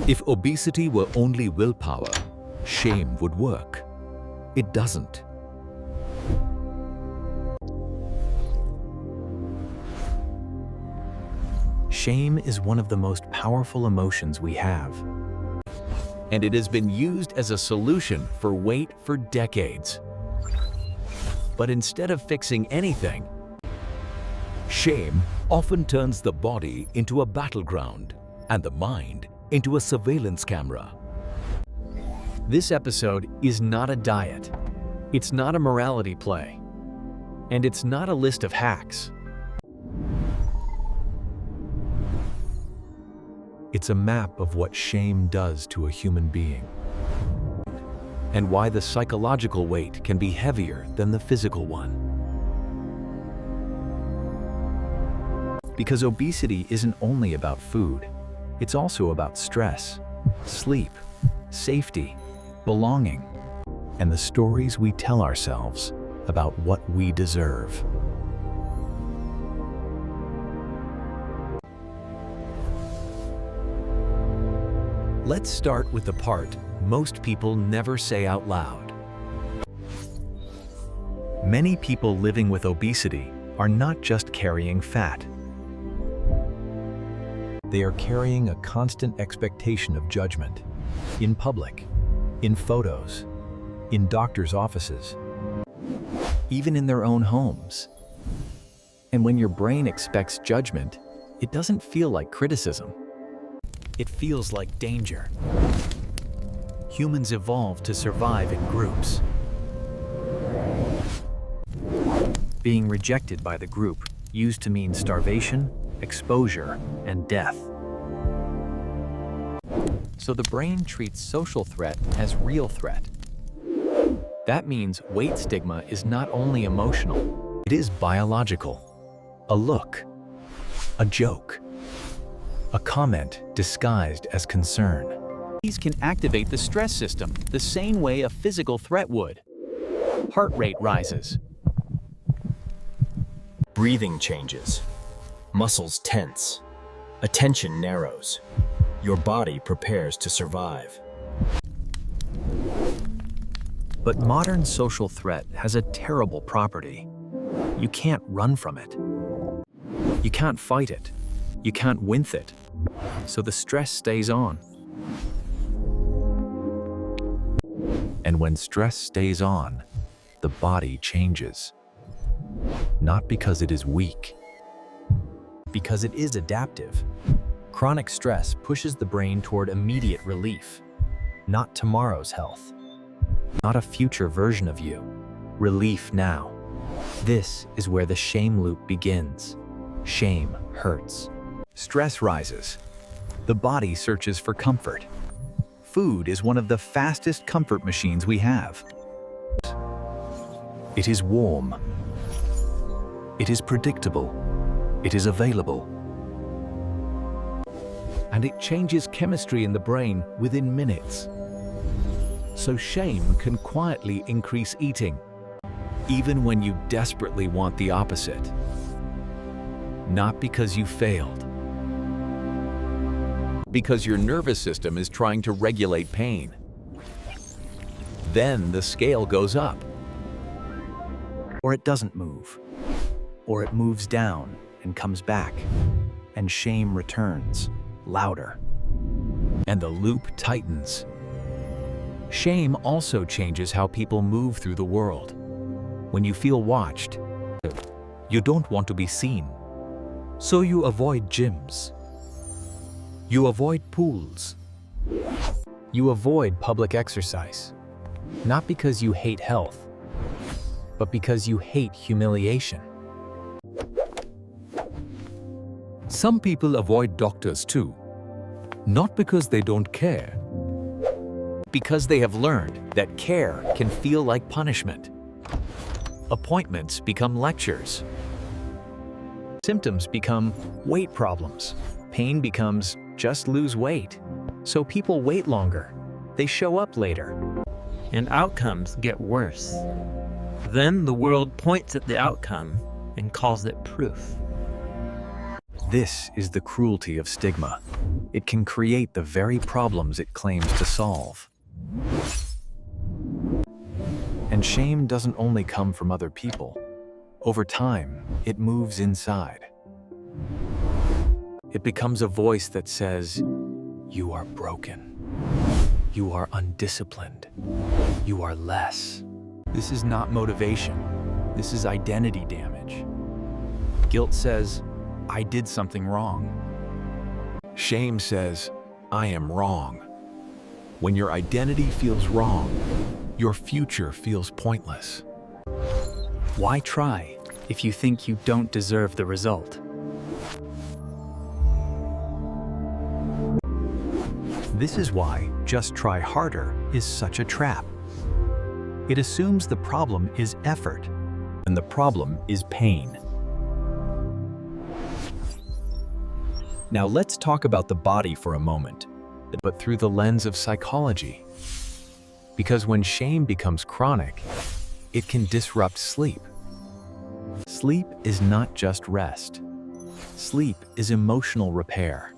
If obesity were only willpower, shame would work. It doesn't. Shame is one of the most powerful emotions we have. And it has been used as a solution for weight for decades. But instead of fixing anything, shame often turns the body into a battleground and the mind into a surveillance camera. This episode is not a diet. It's not a morality play. And it's not a list of hacks. It's a map of what shame does to a human being, and why the psychological weight can be heavier than the physical one. Because obesity isn't only about food, it's also about stress, sleep, safety, belonging, and the stories we tell ourselves about what we deserve. Let's start with the part most people never say out loud. Many people living with obesity are not just carrying fat. They are carrying a constant expectation of judgment, in public, in photos, in doctors' offices, even in their own homes. And when your brain expects judgment, it doesn't feel like criticism. It feels like danger. Humans evolved to survive in groups. Being rejected by the group used to mean starvation, exposure, and death. So the brain treats social threat as real threat. That means weight stigma is not only emotional, it is biological. A look, a joke, a comment disguised as concern. These can activate the stress system the same way a physical threat would. Heart rate rises. Breathing changes. Muscles tense. Attention narrows. Your body prepares to survive. But modern social threat has a terrible property. You can't run from it. You can't fight it. You can't win with it. So the stress stays on. And when stress stays on, the body changes. Not because it is weak, because it is adaptive. Chronic stress pushes the brain toward immediate relief, not tomorrow's health, not a future version of you. Relief now. This is where the shame loop begins. Shame hurts. Stress rises. The body searches for comfort. Food is one of the fastest comfort machines we have. It is warm. It is predictable. It is available. And it changes chemistry in the brain within minutes. So shame can quietly increase eating, even when you desperately want the opposite. Not because you failed, because your nervous system is trying to regulate pain. Then the scale goes up. Or it doesn't move. Or it moves down and comes back. And shame returns, louder. And the loop tightens. Shame also changes how people move through the world. When you feel watched, you don't want to be seen. So you avoid gyms. You avoid pools. You avoid public exercise. Not because you hate health, but because you hate humiliation. Some people avoid doctors too, not because they don't care, Because they have learned that care can feel like punishment. Appointments become lectures. Symptoms become weight problems. Pain becomes just lose weight. So people wait longer. They show up later. And outcomes get worse. Then the world points at the outcome and calls it proof. This is the cruelty of stigma. It can create the very problems it claims to solve. And shame doesn't only come from other people. Over time, it moves inside. It becomes a voice that says, "You are broken. You are undisciplined. You are less." This is not motivation. This is identity damage. Guilt says, "I did something wrong." Shame says, I am wrong. When your identity feels wrong, your future feels pointless. Why try if you think you don't deserve the result? This is why just try harder is such a trap. It assumes the problem is effort, and the problem is pain. Now let's talk about the body for a moment, but through the lens of psychology. Because when shame becomes chronic, it can disrupt sleep. Sleep is not just rest. Sleep is emotional repair.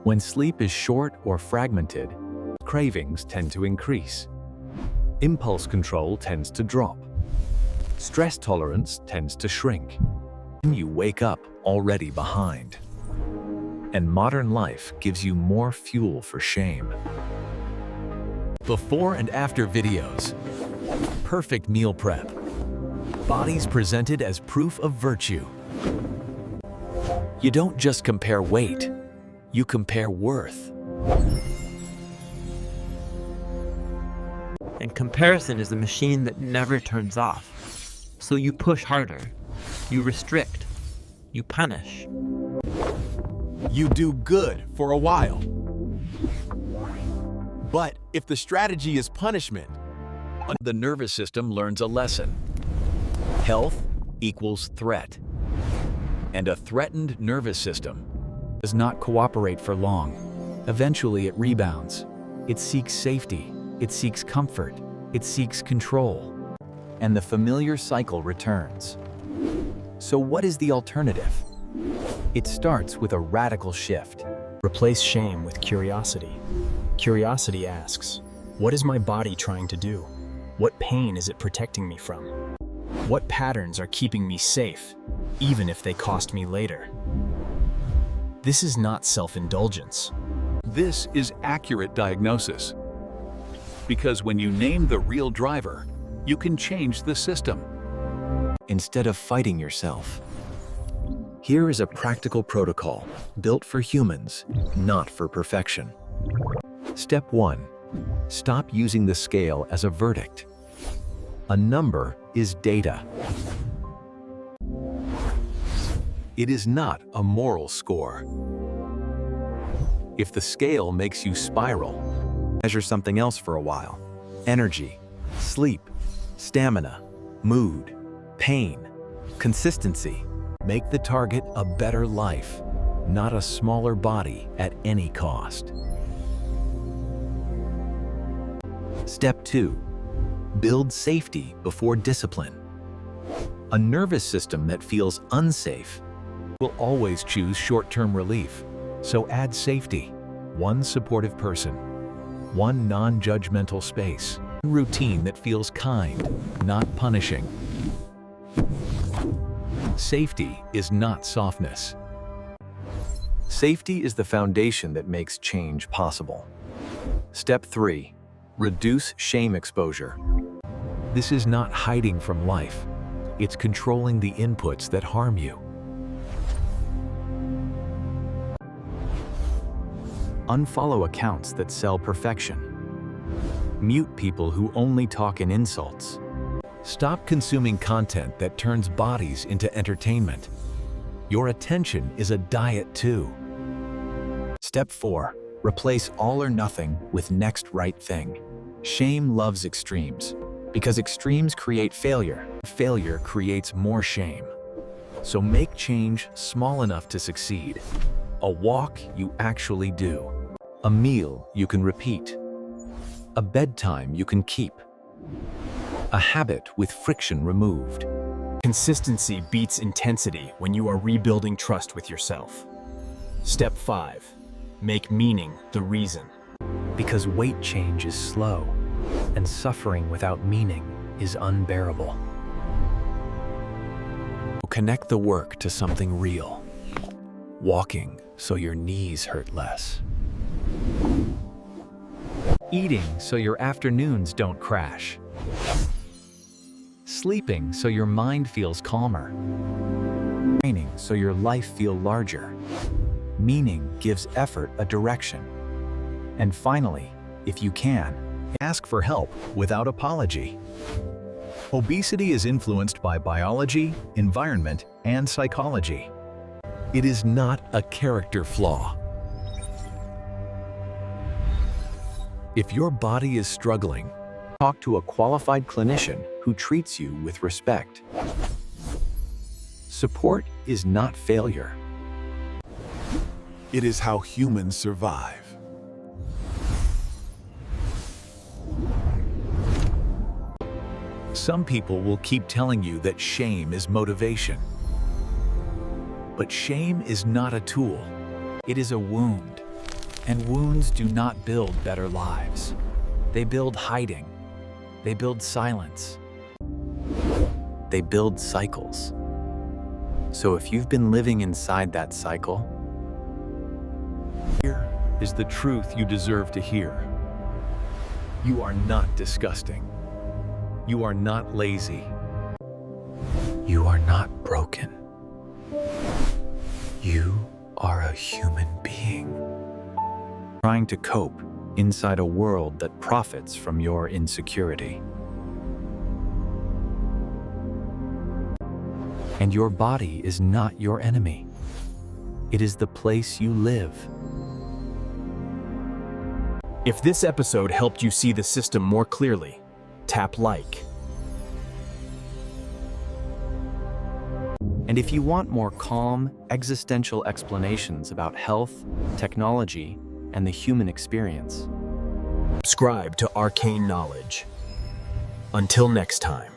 When sleep is short or fragmented, cravings tend to increase. Impulse control tends to drop. Stress tolerance tends to shrink. You wake up already behind. And modern life gives you more fuel for shame. Before and after videos. Perfect meal prep. Bodies presented as proof of virtue. You don't just compare weight, you compare worth. And comparison is a machine that never turns off. So you push harder, you restrict, you punish. You do good for a while. But if the strategy is punishment, the nervous system learns a lesson. Health equals threat. And a threatened nervous system Does not cooperate for long. Eventually it rebounds. It seeks safety. It seeks comfort. It seeks control. And the familiar cycle returns. So what is the alternative? It starts with a radical shift. Replace shame with curiosity. Curiosity asks, what is my body trying to do? What pain is it protecting me from? What patterns are keeping me safe, even if they cost me later? This is not self-indulgence. This is accurate diagnosis. Because when you name the real driver, you can change the system. Instead of fighting yourself. Here is a practical protocol built for humans, not for perfection. Step 1. Stop using the scale as a verdict. A number is data. It is not a moral score. If the scale makes you spiral, Measure something else for a while. Energy, sleep, stamina, mood, pain, consistency. make the target a better life, not a smaller body at any cost. Step 2. Build safety before discipline. A nervous system that feels unsafe Will always choose short-term relief, so add safety. One supportive person, one non-judgmental space, a routine that feels kind, not punishing. Safety is not softness. Safety is the foundation that makes change possible. Step 3. Reduce shame exposure. This is not hiding from life. It's controlling the inputs that harm you. Unfollow accounts that sell perfection. Mute people who only talk in insults. Stop consuming content that turns bodies into entertainment. Your attention is a diet too. Step 4. Replace all or nothing with next right thing. Shame loves extremes, because extremes create failure. Failure creates more shame. So make change small enough to succeed. A walk you actually do. A meal you can repeat. A bedtime you can keep. A habit with friction removed. Consistency beats intensity when you are rebuilding trust with yourself. Step 5. Make meaning the reason. Because weight change is slow, and suffering without meaning is unbearable. Connect the work to something real. Walking so your knees hurt less. Eating so your afternoons don't crash. Sleeping so your mind feels calmer. Training so your life feels larger. Meaning gives effort a direction. And finally, if you can, Ask for help without apology. Obesity is influenced by biology, environment, and psychology. It is not a character flaw. If your body is struggling, talk to a qualified clinician who treats you with respect. Support is not failure. It is how humans survive. some people will keep telling you that shame is motivation. But shame is not a tool. It is a wound, and wounds do not build better lives. They build hiding. They build silence. They build cycles. So if you've been living inside that cycle, here is the truth you deserve to hear. You are not disgusting. You are not lazy. you are not broken. You are a human being, trying to cope inside a world that profits from your insecurity. And your body is not your enemy. It is the place you live. If this episode helped you see the system more clearly, tap like. And if you want more calm, existential explanations about health, technology, and the human experience, Subscribe to Arcane Knowledge. Until next time.